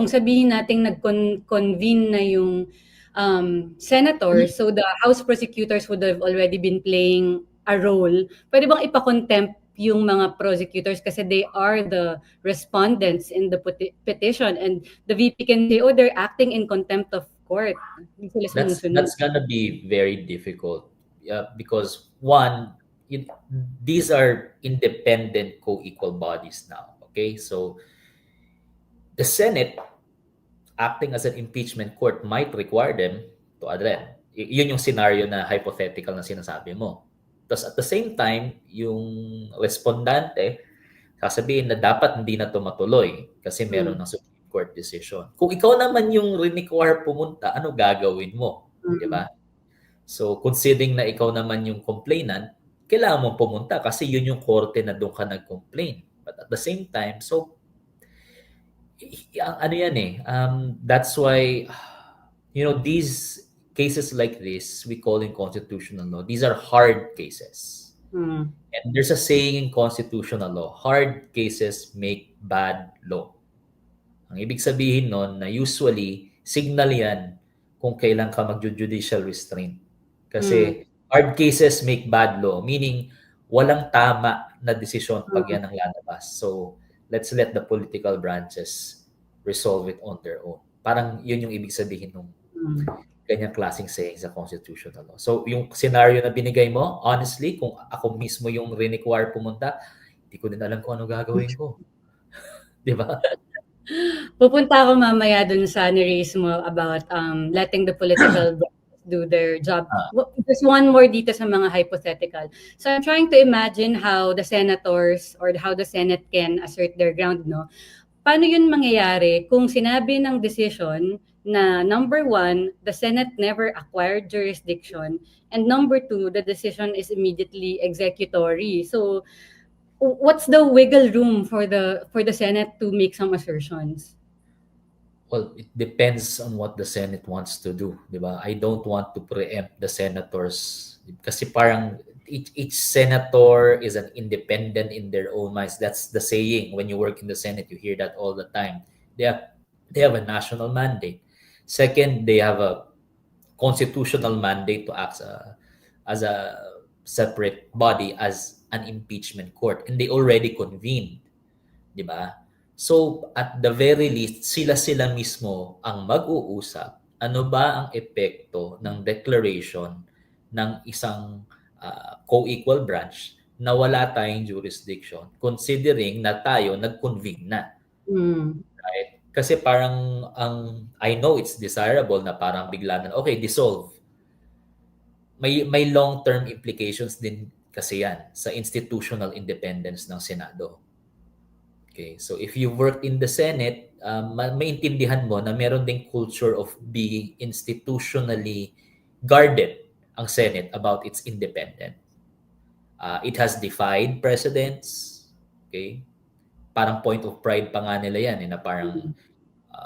kung sabihin nating nag-convene na yung senators, so the House prosecutors would have already been playing a role. Pwede bang ipa-contempt yung mga prosecutors kasi they are the respondents in the petition, and the VP can say, oh, they're acting in contempt of court. Hindi sila sumusunod. That's gonna be very difficult, because one, these are independent co-equal bodies now. Okay, so the Senate acting as an impeachment court might require them to address. Yun yung scenario na hypothetical na sinasabi mo. Tapos at the same time, yung respondante, sasabihin na dapat hindi na to matuloy kasi meron ng Supreme Court decision. Kung ikaw naman yung require pumunta, ano gagawin mo? Di ba? So, considering na ikaw naman yung complainant, kailangan mong pumunta kasi yun yung korte na doon ka nag-complain. But at the same time, so, ano yan eh, that's why, these cases like this, we call in constitutional law, these are hard cases. And there's a saying in constitutional law, hard cases make bad law. Ang ibig sabihin nun na usually, signal yan kung kailan ka mag-judicial restraint. Kasi hard cases make bad law, meaning walang tama na desisyon pag yan ang lalabas. So, let's let the political branches resolve it on their own. Parang yun yung ibig sabihin ng ganyang klaseng saying sa constitutional law. So, yung scenario na binigay mo, honestly, kung ako mismo yung require pumunta, hindi ko din alam kung ano gagawin ko. Di ba? Pupunta ako mamaya dun sa ni-raise mo about letting the political do their job. There's one more dito sa mga hypothetical. So I'm trying to imagine how the senators or how the Senate can assert their ground, no? Paano yun mangyayari kung sinabi ng decision na number one, the Senate never acquired jurisdiction, and number two, the decision is immediately executory. So what's the wiggle room for the Senate to make some assertions? Well, it depends on what the Senate wants to do, di ba? I don't want to preempt the senators kasi parang each senator is an independent in their own minds. That's the saying. When you work in the Senate, you hear that all the time. They have a national mandate. Second, they have a constitutional mandate to act as a separate body, as an impeachment court, and they already convened, di ba? So, at the very least, sila mismo ang mag-uusap. Ano ba ang epekto ng declaration ng isang co-equal branch na wala tayong jurisdiction, considering na tayo nag-convene na. Right? Kasi parang, I know it's desirable na parang bigla na, okay, dissolve. May long-term implications din kasi yan sa institutional independence ng Senado. Okay, so if you worked in the Senate, maintindihan mo na meron ding culture of being institutionally guarded ang Senate about its independence. It has defied precedents. Okay? Parang point of pride pa nga nila yan, na parang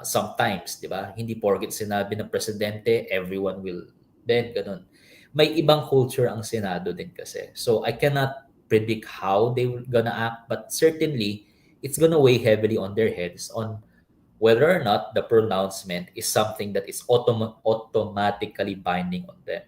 sometimes, di ba? Hindi porket sinabi ng presidente, everyone will, then ganun. May ibang culture ang Senado din kasi. So I cannot predict how they will gonna act, but certainly, it's going to weigh heavily on their heads on whether or not the pronouncement is something that is automatically binding on them.